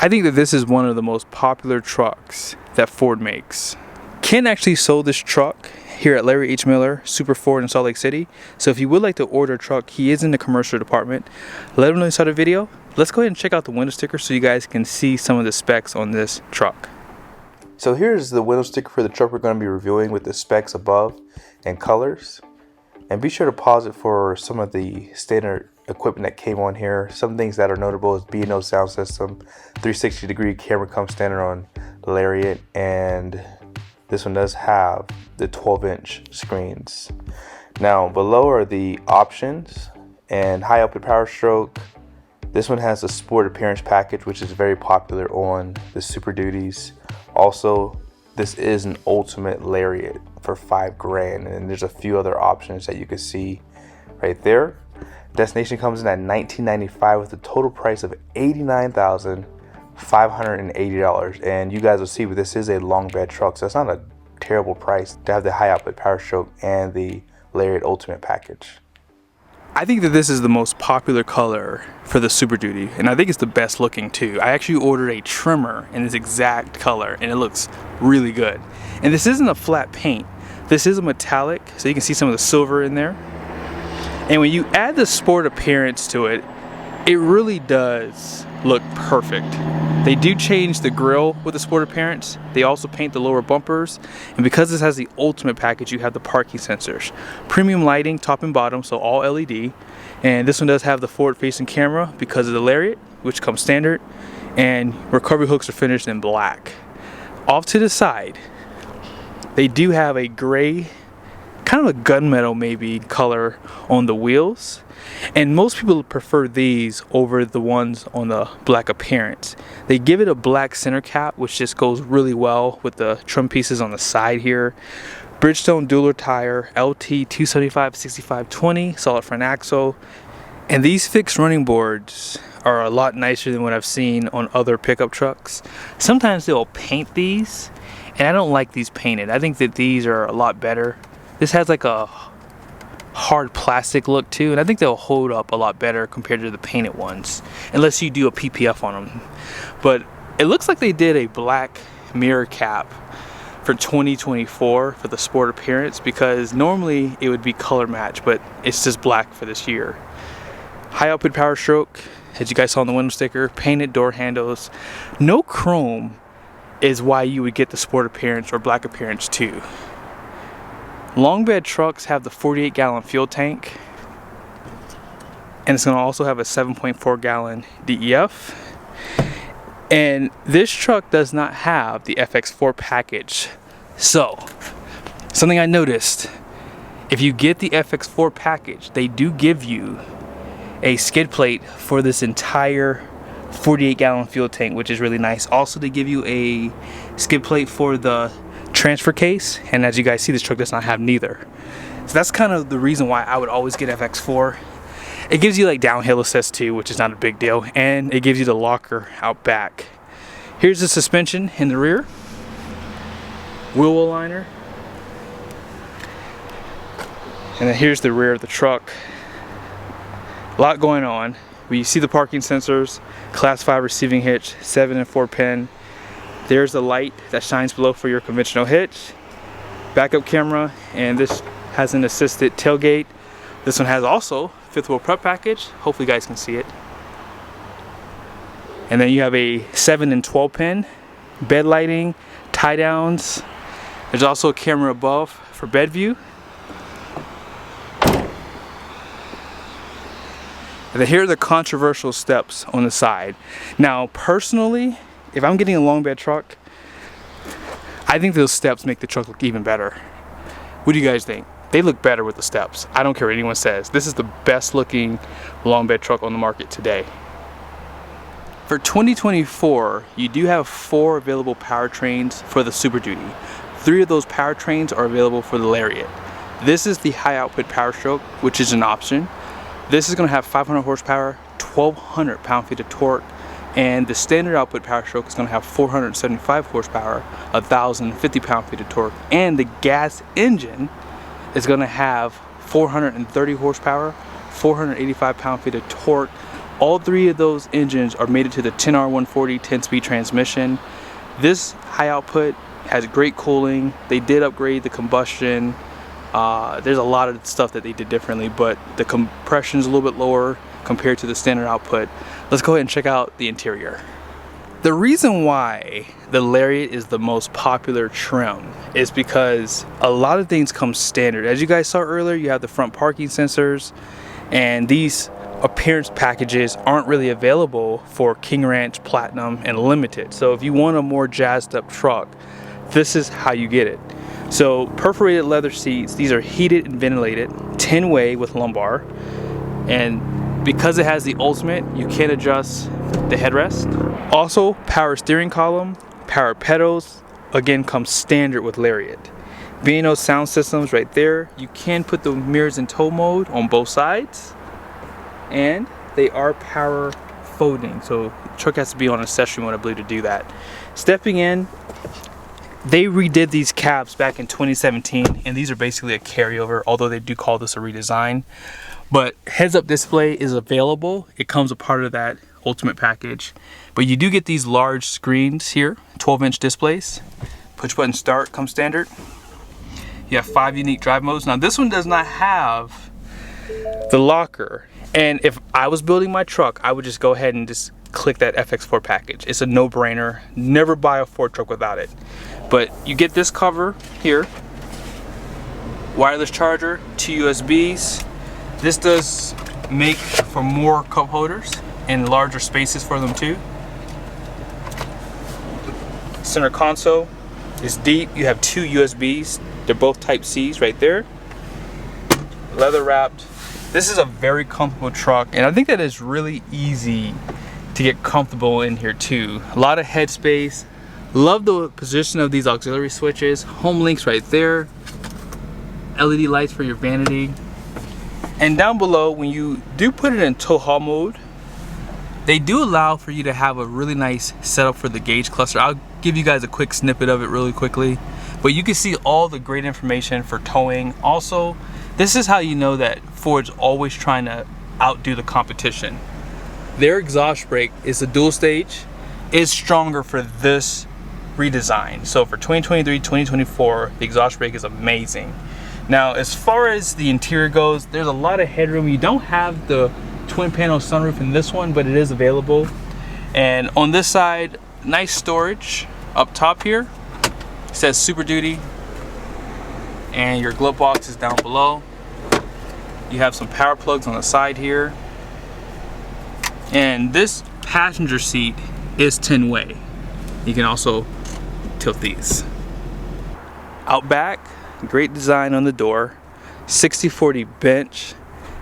I think that this is one of the most popular trucks that Ford makes. Ken actually sold this truck here at Larry H. Miller Super Ford in Salt Lake City. So if you would like to order a truck, he is in the commercial department. Let him know you saw the video. Let's go ahead and check out the window sticker so you guys can see some of the specs on this truck. So here's the window sticker for the truck we're going to be reviewing with the specs above and colors. And be sure to pause it for some of the standard equipment that came on here. Some things that are notable is B&O sound system, 360-degree camera comes standard on the Lariat, and this one does have the 12-inch screens. Now below are the options and high output power stroke. This one has a sport appearance package, which is very popular on the Super Duties. Also, this is an ultimate Lariat for $5,000, and there's a few other options that you can see right there. Destination comes in at $1,995 with a total price of $89,580, and you guys will see, but this is a long bed truck, so it's not a terrible price to have the high output power stroke and the Lariat Ultimate package. I think that this is the most popular color for the Super Duty, and I think it's the best looking too. I actually ordered a trimmer in this exact color, and it looks really good. And this isn't a flat paint. This is a metallic, so you can see some of the silver in there. And when you add the sport appearance to it, it really does look perfect. They do change the grille with the sport appearance. They also paint the lower bumpers. And because this has the Ultimate package, you have the parking sensors. Premium lighting, top and bottom, so all LED. And this one does have the forward-facing camera because of the Lariat, which comes standard. And recovery hooks are finished in black. Off to the side, they do have a gray, kind of a gunmetal maybe color on the wheels, and most people prefer these over the ones on the black appearance. They give it a black center cap, which just goes really well with the trim pieces on the side here. Bridgestone dual tire, LT 275/65/20, solid front axle, and these fixed running boards are a lot nicer than what I've seen on other pickup trucks. Sometimes they'll paint these, and I don't like these painted. I think that these are a lot better. This has like a hard plastic look too, and I think they'll hold up a lot better compared to the painted ones, unless you do a PPF on them. But it looks like they did a black mirror cap for 2024 for the sport appearance, because normally it would be color match, but it's just black for this year. High output power stroke, as you guys saw on the window sticker, painted door handles. No chrome is why you would get the sport appearance or black appearance too. Long bed trucks have the 48-gallon fuel tank, and it's going to also have a 7.4-gallon DEF. And this truck does not have the FX4 package. So, something I noticed, if you get the FX4 package, they do give you a skid plate for this entire 48-gallon fuel tank, which is really nice. Also, they give you a skid plate for the transfer case, and as you guys see, this truck does not have neither. So that's kind of the reason why I would always get FX4. It gives you like downhill assist too, which is not a big deal, and it gives you the locker out back. Here's the suspension in the rear, wheel well liner, and then here's the rear of the truck. A lot going on. But you see the parking sensors, class 5 receiving hitch, 7 and 4 pin. There's the light that shines below for your conventional hitch, backup camera, and this has an assisted tailgate. This one has also fifth wheel prep package. Hopefully you guys can see it. And then you have a 7 and 12 pin, bed lighting, tie downs. There's also a camera above for bed view. And then here are the controversial steps on the side. Now personally, if I'm getting a long bed truck, I think those steps make the truck look even better. What do you guys think? They look better with the steps. I don't care what anyone says. This is the best looking long bed truck on the market today. For 2024, you do have 4 available powertrains for the Super Duty. 3 of those powertrains are available for the Lariat. This is the high output power stroke, which is an option. This is going to have 500 horsepower, 1200 pound-feet of torque, and the standard output power stroke is going to have 475 horsepower, 1050 pound-feet of torque, and the gas engine is going to have 430 horsepower, 485 pound-feet of torque, All three of those engines are mated to the 10R140 10-speed transmission. This high output has great cooling. They did upgrade the combustion. There's a lot of stuff that they did differently, but the compression is a little bit lower compared to the standard output. Let's go ahead and check out the interior. The reason why the Lariat is the most popular trim is because a lot of things come standard. As you guys saw earlier, you have the front parking sensors, and these appearance packages aren't really available for King Ranch, Platinum, and Limited. So if you want a more jazzed up truck, this is how you get it. So perforated leather seats, these are heated and ventilated, 10-way with lumbar, and because it has the Ultimate, you can adjust the headrest. Also, power steering column, power pedals, again comes standard with Lariat. B&O sound systems right there. You can put the mirrors in tow mode on both sides, and they are power folding, so the truck has to be on accessory mode, I believe, to do that. Stepping in, they redid these cabs back in 2017, and these are basically a carryover, although they do call this a redesign. But heads-up display is available. It comes a part of that Ultimate package. But you do get these large screens here, 12-inch displays. Push button start comes standard. You have 5 unique drive modes. Now this one does not have the locker. And if I was building my truck, I would just go ahead and just click that FX4 package. It's a no-brainer. Never buy a Ford truck without it. But you get this cover here. Wireless charger, 2 USBs. This does make for more cup holders and larger spaces for them too. Center console is deep. You have 2 USBs. They're both type C's right there. Leather wrapped. This is a very comfortable truck, and I think that it's really easy to get comfortable in here too. A lot of headspace. Love the position of these auxiliary switches. Home links right there. LED lights for your vanity. And down below, when you do put it in tow haul mode, they do allow for you to have a really nice setup for the gauge cluster. I'll give you guys a quick snippet of it really quickly, but you can see all the great information for towing. Also, this is how you know that Ford's always trying to outdo the competition. Their exhaust brake is a dual stage, is stronger for this redesign. So for 2023, 2024, the exhaust brake is amazing. Now, as far as the interior goes, there's a lot of headroom. You don't have the twin panel sunroof in this one, but it is available. And on this side, nice storage up top here. It says Super Duty, and your glove box is down below. You have some power plugs on the side here. And this passenger seat is 10-way. You can also tilt these. Out back, great design on the door, 60/40 bench,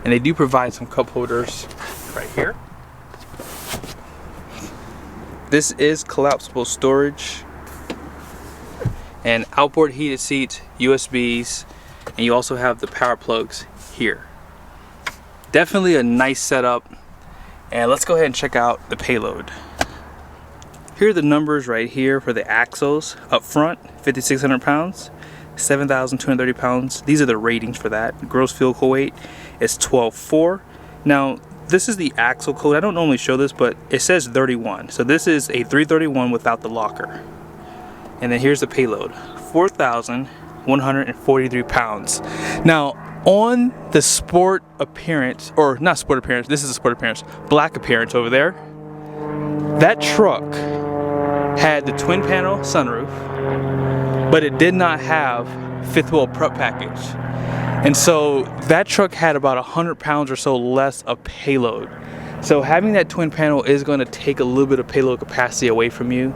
and they do provide some cup holders right here. This is collapsible storage, and outboard heated seats, USBs, and you also have the power plugs here. Definitely a nice setup, and let's go ahead and check out the payload. Here are the numbers right here for the axles. Up front, 5,600 pounds. 7,230 pounds. These are the ratings for that. Gross vehicle weight is 12.4. Now, this is the axle code. I don't normally show this, but it says 31. So this is a 331 without the locker. And then here's the payload, 4,143 pounds. Now, on the sport appearance, or not sport appearance, this is a sport appearance, black appearance over there, that truck had the twin panel sunroof, but it did not have fifth wheel prep package. And so that truck had about 100 pounds or so less of payload. So having that twin panel is going to take a little bit of payload capacity away from you.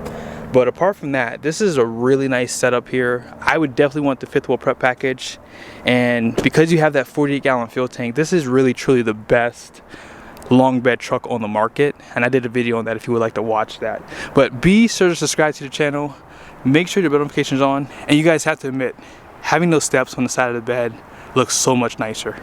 But apart from that, this is a really nice setup here. I would definitely want the fifth wheel prep package. And because you have that 48-gallon fuel tank, this is really truly the best long bed truck on the market. And I did a video on that if you would like to watch that. But be sure to subscribe to the channel. Make sure your bell notifications on, and you guys have to admit, having those steps on the side of the bed looks so much nicer.